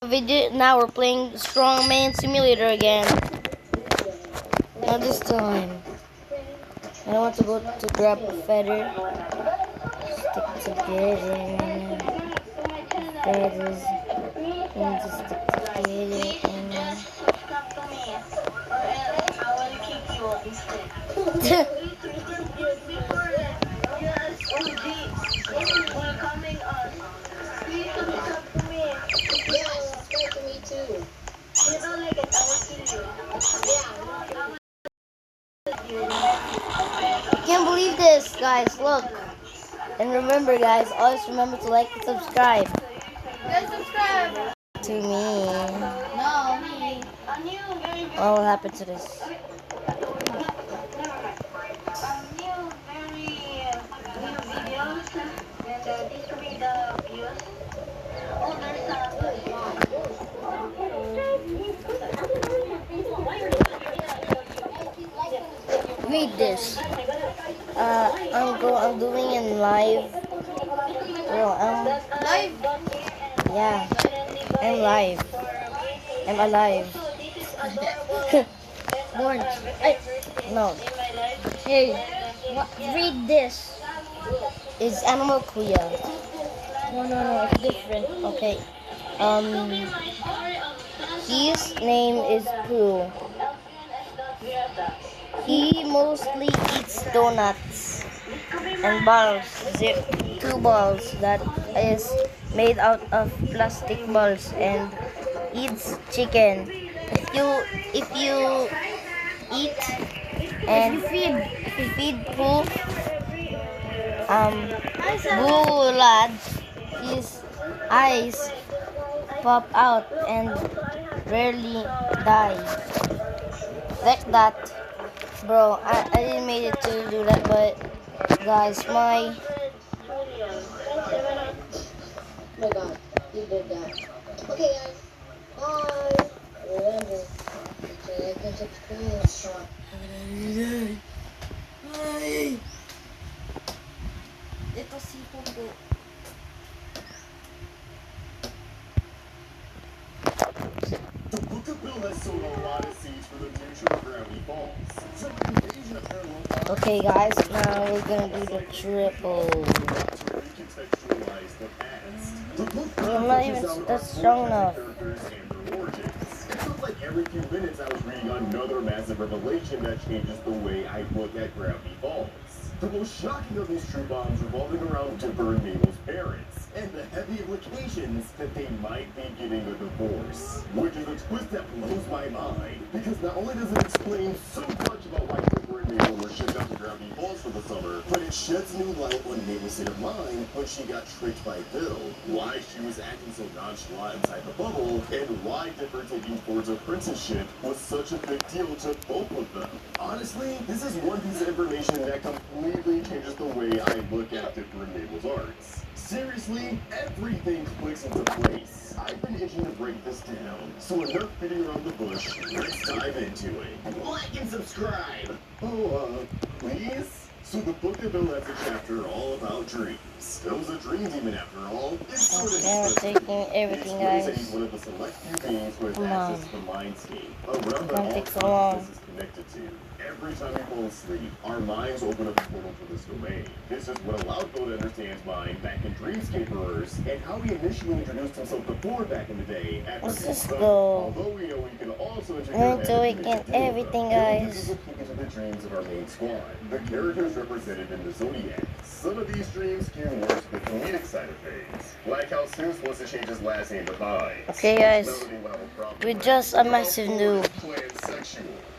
Now we're playing Strongman Simulator again. Now this time, I don't want to go to grab a feather. Stick together. Feathers. And just stick together. I can't believe this, guys. Look. And remember, guys, always remember to like and subscribe. Subscribe to me. No, me. What will happen to this? Read this. I'm doing in live. Live? Yeah. I'm live. I'm alive. Born. No. Hey, read this. It's Animal Kuya. No, it's different. Okay. His name is Pooh. He mostly eats donuts and balls. Two balls that is made out of plastic balls and eats chicken. If you eat and feed Pooh Bulad, his eyes pop out and rarely die. Like that. Bro, I didn't make it to do that, but guys, Oh my god, you did that. Okay guys, bye. Remember, to like and subscribe. Ito si Pumbo. The Book of Bill has sown a lot of seeds for the future of Gravity Falls. From an invasion of parallel okay guys, now we're gonna do the triple. to recontextualize the past. The book I'm not even that strong enough. characters and their origins. It felt like every few minutes I was reading another massive revelation that changes the way I look at Gravity Falls. The most shocking of these true bombs revolving around Dipper and Mabel's parents, and the heavy implications that they might be getting a divorce. Which is a twist that blows my mind, because not only does it explain so much about why Dipper and Mabel were shipped out to Gravity Falls for the summer, but it sheds new light on Mabel's state of mind when she got tricked by Bill, why she was acting so nonchalant inside the bubble, and why Dipper taking towards apprenticeship was such a big deal to both of them. Honestly, this is one piece of information that completely changes the way I look at Dipper and Mabel's arts. Seriously, everything clicks into place. I've been itching to break this down, so enough beating around the bush, let's dive into it. Like and subscribe! Oh, please? So the Book of Bill has a chapter all about dreams. Bill's a dream demon after all. It's sort of Okay, we're taking everything, guys. He's one of the select few beings who has access to the mindscape, a realm that Don't all take so long. consciousness is connected to. Every time we fall asleep, our minds open up a portal to this domain. This is what allowed Bill to understand his mind back in Dreamscaperers, and how he initially introduced himself to Ford back in the day after Let's his just son. go. Although we know we can also I'm doing everything, guys. Into the dreams of our main squad, the characters represented in the Zodiac. Some of these dreams skew more to the comedic side of things, like how Seuss wants to change his last name to Pie. Okay, guys, we're just a massive noob.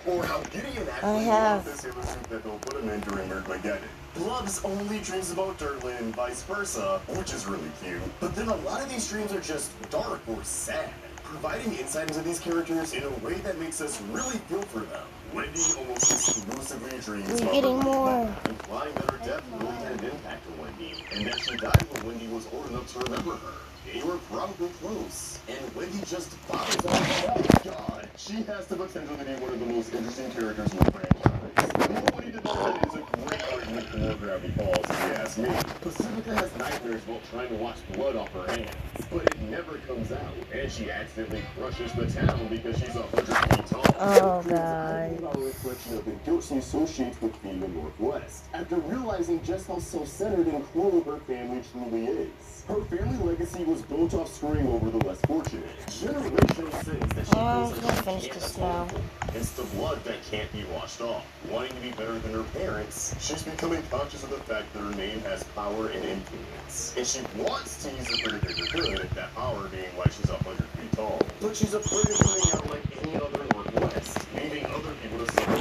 Or how Gideon I have. this sailor suit that they'll put him in during Armageddon. Loves only dreams about Dirtland and vice versa, which is really cute. But then a lot of these dreams are just dark or sad, providing insight into these characters in a way that makes us really feel for them. Wendy almost exclusively dreams We're about getting her more. mom, implying that her death really had an impact on Wendy, and that she died when Wendy was old enough to remember her. They were probably close, and Wendy just bottles up. Oh my god, she has the potential to be one of the most interesting characters in the franchise. Nobody did that is a great need more Gravity Falls, if you ask me. Pacifica has nightmares while trying to wash blood off her hands, but it never comes out, and she accidentally crushes the town because she's 100 feet tall. Oh, I God. think about a reflection of the guilt she associates with being a Northwest, after realizing just how self-centered and cruel her family truly is. Her family legacy was built off screwing over the less fortunate. Generational sins that she I'm feels gonna like she finish can't this atone now. for. It's the blood that can't be washed off. Wanting to be better than her parents, she's becoming conscious of the fact that her name has power and influence. And she wants to use it for the bigger good, that power being why she's 100 feet tall. But she's afraid of coming out like any other Northwest, leaving other people to suffer for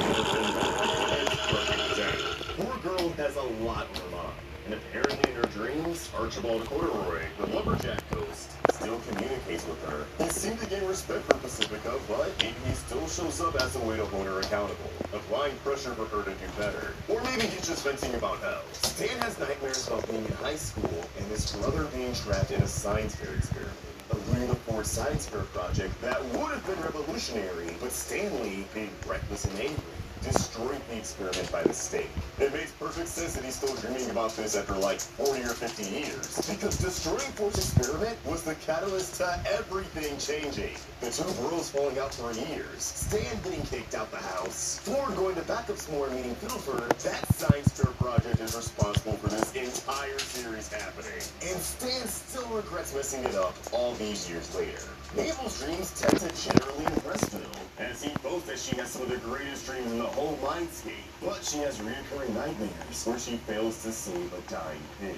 their Poor girl has a lot on her mind. And apparently in her dreams, Archibald Corduroy, the lumberjack ghost, still communicates with her. He seemed to gain respect for Pacifica, but maybe he still shows up as a way to hold her accountable, applying pressure for her to do better. Or maybe he's just venting about hell. Stan has nightmares about being in high school and his brother being trapped in a science fair experiment. A Louis the Fourth science fair project that would have been revolutionary, but Stanley, being reckless and angry, destroyed the experiment by mistake. It makes perfect sense that he's still dreaming about this after like 40 or 50 years, because destroying Ford's experiment was the catalyst to everything changing. The two bros falling out for years, Stan getting kicked out the house, Ford going to backup s'more meeting Pilfer. That science fair project is responsible for this entire series happening. And Stan still regrets messing it up all these years later. Mabel's dreams tend to generally impress Phil, as he boasts that she has some of the greatest dreams in the whole mindscape. But she has recurring nightmares where she fails to save a dying pig.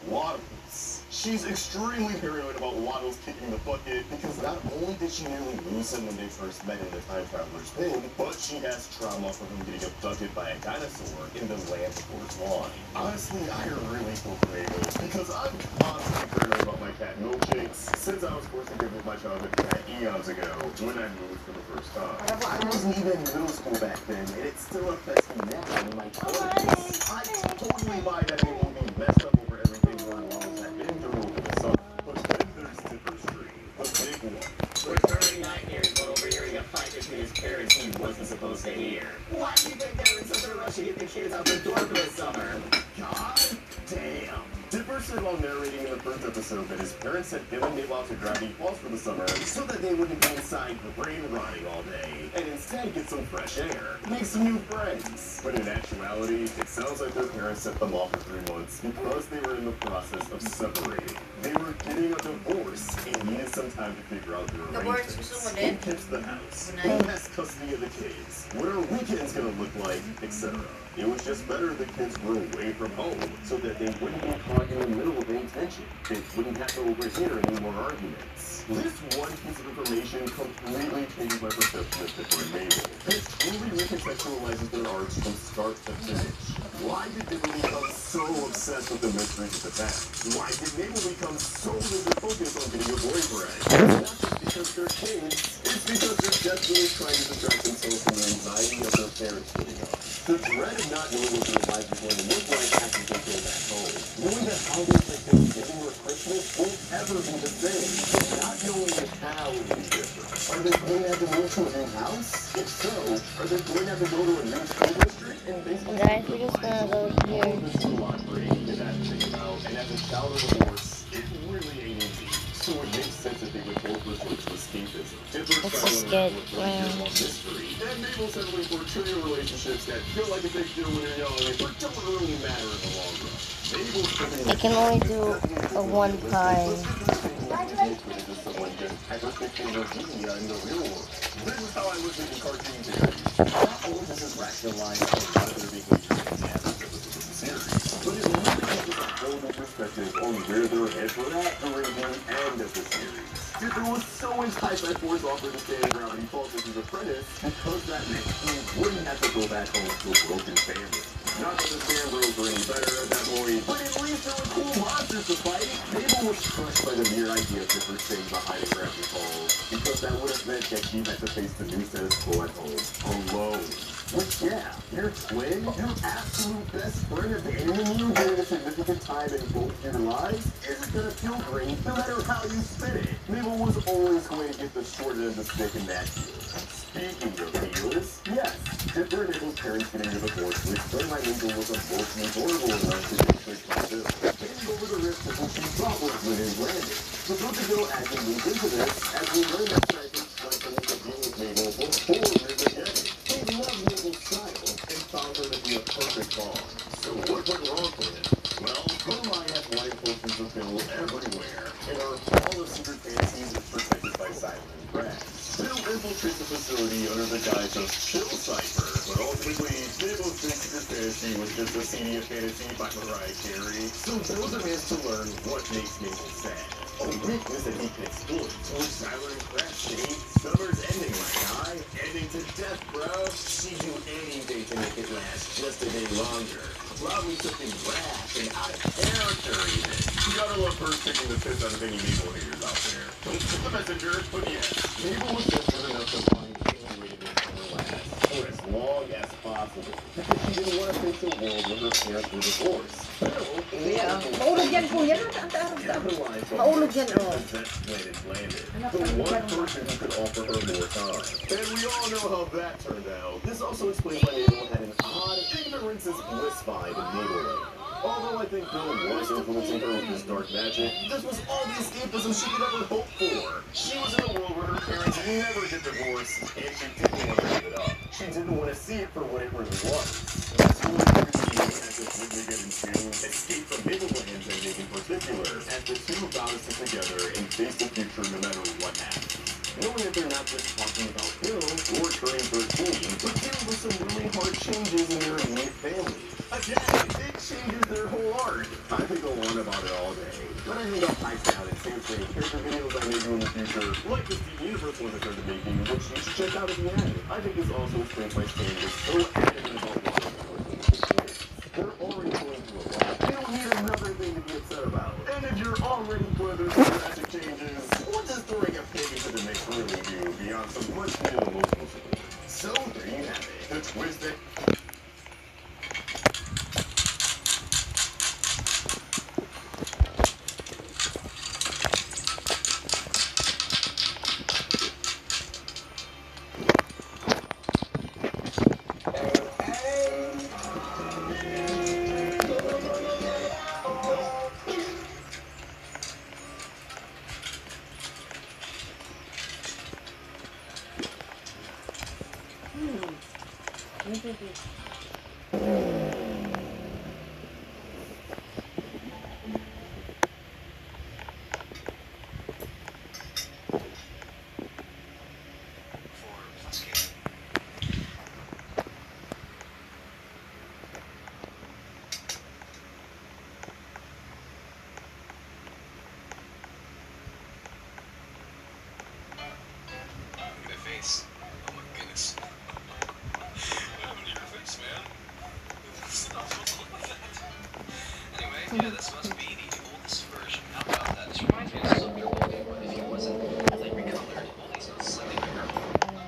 Waddles. She's extremely paranoid about Waddles kicking the bucket because not only did she nearly lose him when they first met in the Time Traveler's pig, but she has trauma from him getting abducted by a dinosaur in the land sports lawn. Honestly, I really feel for Mabel because I'm constantly paranoid about my cat Milkshakes since I was forced to give up my childhood cat eons ago when I moved for the first time. I wasn't even in middle school back then, and it still affects me now in my 20s. I totally buy that it will be messed up over everything Warren Waddles had been through over the summer. But then there's Dipper's dream, the big one. Recurring nightmares while overhearing a fight between his parents he wasn't supposed to hear. Why do you think they were in such a rush to get the kids out the door for this summer? God damn. Dipper said while narrating in the first episode that his parents had given Mabel out to Gravity Falls for the summer so that they wouldn't be inside brain rotting all day, and instead get some fresh air, make some new friends. But in actuality, it sounds like their parents set them off for 3 months because they were in the process of separating. They were getting a divorce and needed some time to figure out their arrangements. Who keeps the house? Who has custody of the kids? What are weekends gonna look like? Etc. It was just better the kids were away from home so that they wouldn't be caught in the middle of any tension. They wouldn't have to overhear any more arguments. This one piece of information completely changed my perception of Dipper and Mabel. It truly recontextualizes their arcs from start to finish. Why did Dipper become so obsessed with the mysteries of the past? Why did Mabel become so laser focused on getting a boyfriend? It's not just because they're kids, it's because they're desperately trying to distract themselves from the anxiety of their parents splitting up. The dread of not knowing what their life is going to look like after they go back home. Knowing that holidays like Thanksgiving or Christmas won't ever be the same. But not knowing how it will be different. Are they going to have to move to a new house? If so, are they going to have to go to a new school district? And basically, Guys, we're just gonna go here. this is a lot for Aiden to have to think about. And as a child of divorce, it really ain't easy. So it makes sense that they would both resort to escapism. Dipper Let's just get around. mystery. And Mabel settling for trivial relationships that feel like a big deal when you're young, but don't really matter in the long run. Mabel's tripping I can only do a one time. In the real world. This is how I was making cartoons today. Not only does this rationalize a lot of their behaviors in the episodes of the series, but it really gives us a whole new perspective on where their heads were at during the end of the series. Dipper was so enticed by Ford's offer to stay in Gravity Falls as his apprentice because that meant he wouldn't have to go back home to a broken family. Not that the Sand Bros were any better at that point, but at least there were cool monsters to fight. Mabel was crushed by the mere idea of Dipper staying behind in Gravity Falls because that would have meant that she had to face the new status quo at home alone. Which, yeah, your twin, your absolute best friend abandoning you during a significant time in both your lives isn't gonna feel great no matter how you spin it. Mabel was always going to get the short end of the stick in that deal. Speaking of heels, yes, Dipper enables parents getting a divorce to explain why Mabel was emotionally vulnerable enough to take quick myself. Taking over the risk of what she thought was winning landing. The book of Bill Agnew moves into this as we learn that Franklin strengthened to deal with Mabel before River Getting. He loved Mabel's style and found her to be a perfect bond. So what went wrong for him? Well, Lorelai has life potions of Bill everywhere, and her hall of secret fantasies is protected by silent threats. Bill infiltrates the facility under the guise of Chill Cipher, but ultimately, Mabel's big secret fantasy was just a CD of fantasy by Mariah Carey. So Bill demands to learn what makes Mabel sad. A weakness that he can exploit. So silent threats, see? Summer's ending, my guy. Ending to death, bro. She'd do anything to make it last just a day longer. Probably something rash and out of character, even. You gotta love her taking the piss out of any Mabel haters out there. Don't tip the messenger, but yes, Mabel was desperate enough to find any way to make her last for as long as possible. Because she didn't want to face a world where her parents were divorced. Yeah. Maulog yan, kuya. Capitalized on Maulog yan, oh. that planet landed. The one person who could offer her more time. And we all know how that turned out. This also explains why Mabel had an odd ignorance is bliss vibe in Mabel. Although I think Bill was influencing her with his dark magic, this was all the escapism she could ever hope for. She was in a world where her parents never get divorced, and she didn't want to give it up. She didn't want to see it for what it really was. That's really appreciating actress Whitney getting to escape from Mabel's ending in particular, as the two vow to stick together and face the future no matter what happens. Knowing that they're not just talking about Bill or turning 13, but dealing with some really hard changes in their immediate family. Again, it changes their whole art. I could go on about it all day, but I think I'll pipe down and save for character videos I may do in the future, like the Steven Universe one I started making, which you should check out at the end. I think this also explains why Stan was so adamant about watching the They're already going through a lot. They don't need another thing to be upset about. And if you're already going through some drastic changes, what does throwing a pig into the mix really do beyond some much needed emotional support? So there you have it. The twist that face. Oh my goodness. What happened to your face, man? It's not supposed to look like that. Anyway, yeah, this must be the oldest version. How about that? This reminds me of Soldier Boy, but if he wasn't like recolored, well, he's not slightly bigger.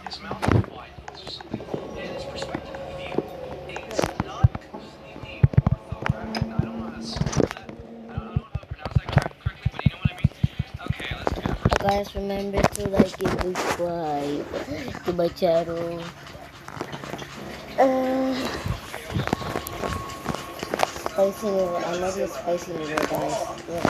His mouth is wide or something. And his perspective of view is not completely orthographic. I don't know how to spell that. I don't know how to pronounce that correctly, but you know what I mean? Okay, let's go. Guys, remember to like and subscribe to my channel. Spicy noodle. I love the spicy noodle, guys. Yes.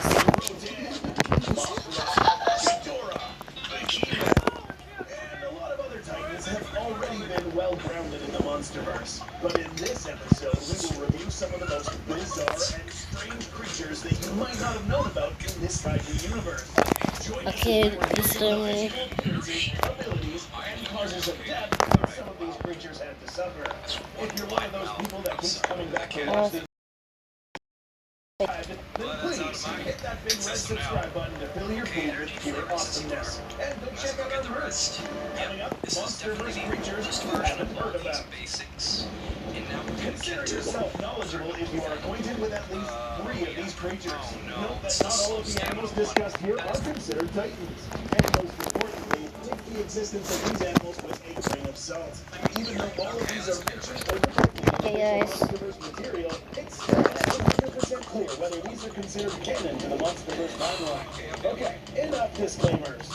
And a lot of other titans have already been well grounded in the Monsterverse. But in this episode, we will review some of the most bizarre and strange creatures that you might not have known about in this titan universe. Join us Okay, as we review this the time appearances, abilities, and causes of death that some of these creatures had to suffer. If you're one of those people that keeps coming back to watch these, then please hit that big red subscribe button to fill your feed with pure awesomeness. And go check out our merch. Coming up, Monsterverse creatures you haven't heard about. Basics. And now we're Consider yourself knowledgeable if you are acquainted with at least 3 of these creatures. Note that not all of the animals discussed here are considered titans. And most importantly, take the existence of these animals with a grain of salt. Even though all of these are mentioned or depicted in Hey, guys. Monsterverse material, it's still not 100% clear whether these are considered canon to the Monsterverse timeline. Okay, enough disclaimers.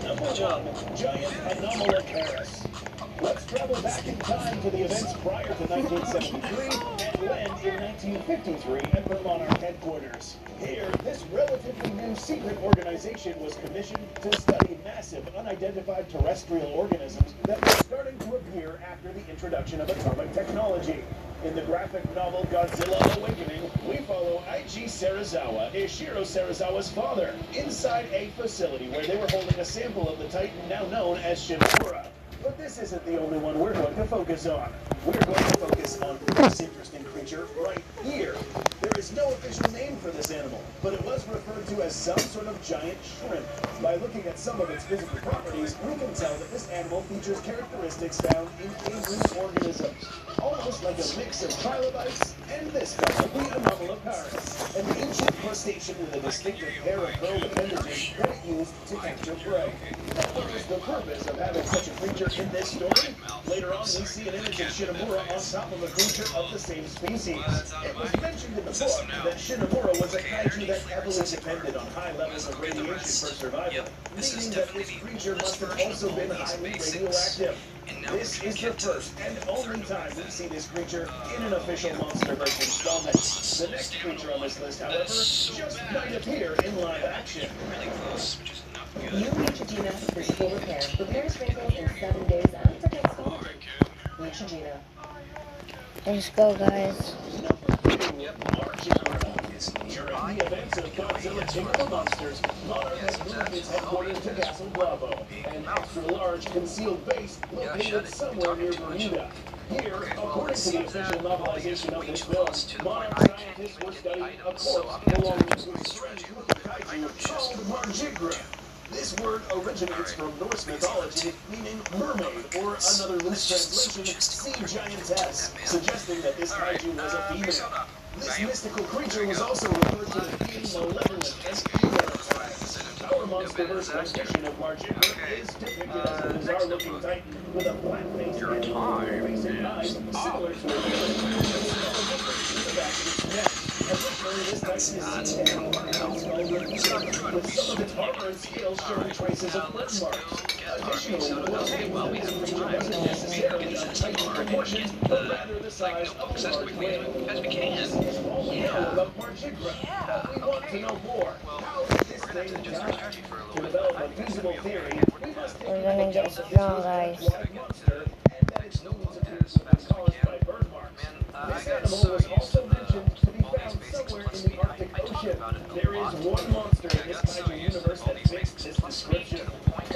Number 1, Giant Anomalocaris. Let's travel back in time to the events prior to 1973 and land in 1953 at the Monarch headquarters. Here, this relatively new secret organization was commissioned to study massive unidentified terrestrial organisms that were starting to appear after the introduction of atomic technology. In the graphic novel Godzilla Awakening, we follow Eiji Serizawa, Ishiro Serizawa's father, inside a facility where they were holding a sample of the Titan now known as Shinomura. But this isn't the only one we're going to focus on. We're going to focus on this interesting creature right here. There is no official name for this animal, but it was referred to as some sort of giant shrimp. By looking at some of its physical properties, we can tell that this animal features characteristics found in marine organisms, almost like a mix of trilobites and this fellow, the Anomalocaris, an ancient crustacean with a distinctive pair of curled appendages that it used to capture prey. Now, what is the purpose of having such a creature in this story? Later on, we see an image of Shinomura on top of a creature of the same species. It was mentioned in the book that Shinomura was a kaiju that heavily depended on high levels of radiation for survival, meaning that this creature must have also been highly radioactive. This is the first and only time we see this creature in an official MonsterVerse installment. The next creature on this list, however, just might appear in live action. New Neutrogena for full repair. Repairs wrinkles in 7 days and protects quality. Neutrogena. Let's go, guys. During the events of Godzilla King of the Monsters, Monarch has moved its headquarters to Castle Bravo, an extra-large concealed base located somewhere near Bermuda. Here, according to the official novelization of this film, Monarch scientists were studying a corpse belonging to a strange group of kaiju called Marjigra. This word originates from Norse mythology, meaning mermaid, or another loose translation, sea giantess, suggesting that this kaiju was a female. This mystical creature was also referred to as being malevolent and evil at times. Our MonsterVerse rendition of Marjigra is depicted as a bizarre-looking titan with a flat face and face and eyes similar to a human, with the back of its neck. Additionally, this titan is seen to have a skull with some of its armor and scales showing traces of burn marks. Additionally, we'll see that this creature wasn't necessarily of titan proportions, but rather the size of a large whale. This is all we know about Marjigra, but we want to know more. How did this thing die? To develop a feasible theory, we must take We're gonna into get account that strong, this guys. was a wild monster, and that its movements appears to have been caused by burn marks. This animal was also mentioned to be found somewhere in the Arctic Ocean. There is one monster in this kaiju universe that fits this description.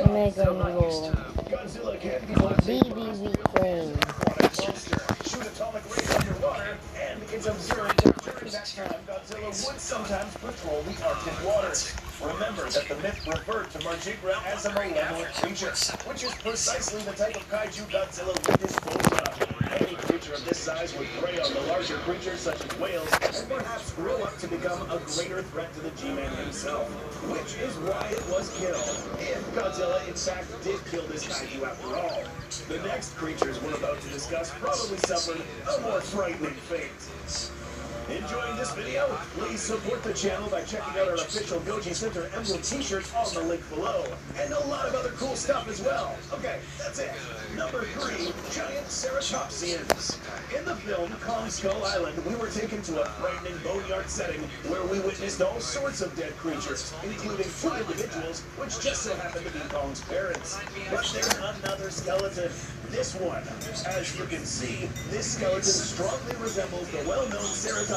Mega Roll. Godzilla can be both BBB claim. aquatic monster, shoot atomic rays underwater, and it's observed that during that time, Godzilla would sometimes patrol the Arctic waters. Remember that the myth referred to Marjigra as a malevolent creature, which is precisely the type of kaiju Godzilla would dispose of. Any creature of this size would prey on the larger creatures such as whales, and perhaps grow up to become a greater threat to the G-Man himself, which is why it was killed, if Godzilla in fact did kill this kaiju after all. The next creatures we're about to discuss probably suffered a more frightening fate. Enjoying this video? Please support the channel by checking out our official Goji Center emblem t-shirts on the link below. And a lot of other cool stuff as well. Okay, that's it. Number 3, giant ceratopsians. In the film Kong Skull Island, we were taken to a frightening boneyard setting where we witnessed all sorts of dead creatures, including 2 individuals, which just so happened to be Kong's parents. But there's another skeleton. This one. As you can see, this skeleton strongly resembles the well-known ceratopsian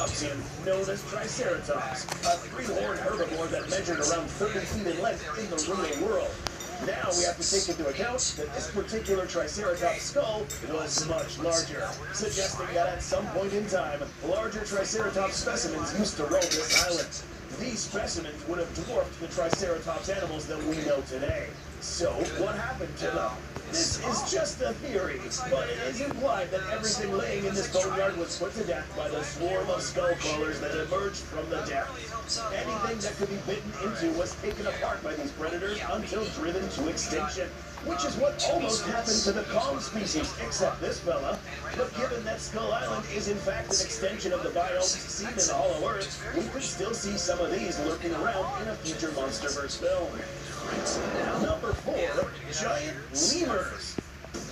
known as Triceratops, a 3-horned herbivore that measured around 30 feet in length in the real world. Now we have to take into account that this particular Triceratops skull was much larger, suggesting that at some point in time, larger Triceratops specimens used to roam this island. These specimens would have dwarfed the Triceratops animals that we know today. So, what happened to them? This is just a theory, but it is implied that everything laying in this boneyard was put to death by the swarm of skull crawlers that emerged from the depths. Anything that could be bitten into was taken apart by these predators until driven to extinction, which is what almost happened to the Kong species, except this fella. But given that Skull Island is in fact an extension of the biomes seen in the Hollow Earth, we could still see some of these lurking around in a future MonsterVerse film. Number 4, giant lemurs.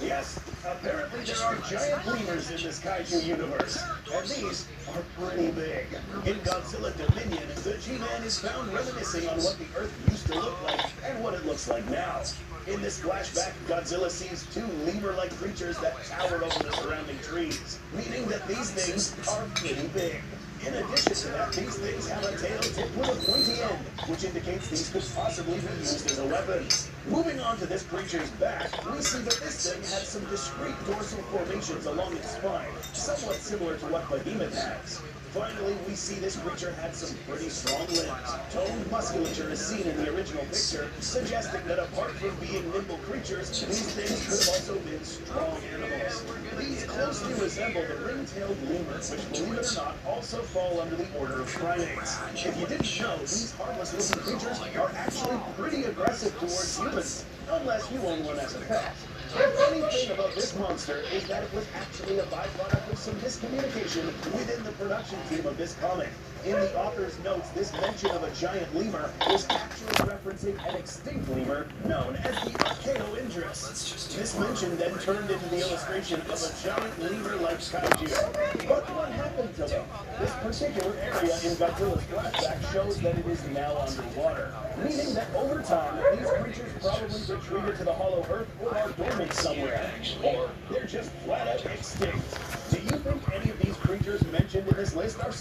Yes, apparently there are giant lemurs in this kaiju universe, and these are pretty big. In Godzilla Dominion, the G-Man is found reminiscing on what the Earth used to look like and what it looks like now. In this flashback, Godzilla sees two lemur-like creatures that tower over the surrounding trees, meaning that these things are pretty big. In addition to that, these things have a tail tipped with a pointy end, which indicates these could possibly be used as a weapon. Moving on to this creature's back, we see that this thing has some discrete dorsal formations along its spine, somewhat similar to what Behemoth has. Finally, we see this creature had some pretty strong limbs. Toned musculature is seen in the original picture, suggesting that apart from being nimble creatures, these things could have also been strong animals. These closely resemble the ring-tailed lemurs, which, believe it or not, also fall under the order of primates. If you didn't know, these harmless-looking creatures are actually pretty aggressive towards humans, unless you own one as a pet. The funny thing about this monster is that it was actually a byproduct of some miscommunication within the production team of this comic. In the author's notes, this mention of a giant lemur is actually referencing an extinct lemur known as the Archaeoindris. This mention then turned into the illustration of a giant lemur-like kaiju. But what happened to them? This particular area in Godzilla's flashback shows that it is now underwater, meaning that over time, these creatures probably retreated to the hollow earth or are dormant somewhere, or they're just flat out extinct. Do you think any of these creatures mentioned in this list are...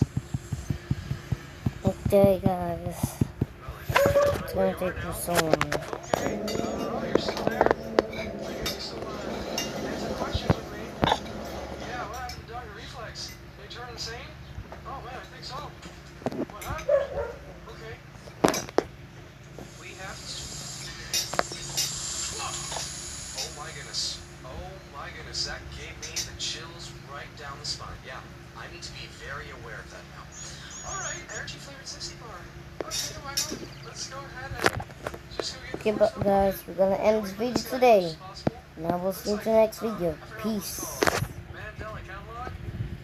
Okay, guys. It's gonna take you so long. Oh, you're still there? You still want to answer questions with me? Yeah, what happened to Dr. Reflex? Did he turn insane? Oh man, I think so. What happened? Okay. We have to... Oh my goodness. Oh my goodness. That gave me the chills right down the spine. Yeah, I need to be very aware of that now. Alright, energy flavored 60 bar. Okay, why not? Let's go ahead and just go get Okay, but guys, we're gonna end this video today. Now we'll see you in the next video. Peace.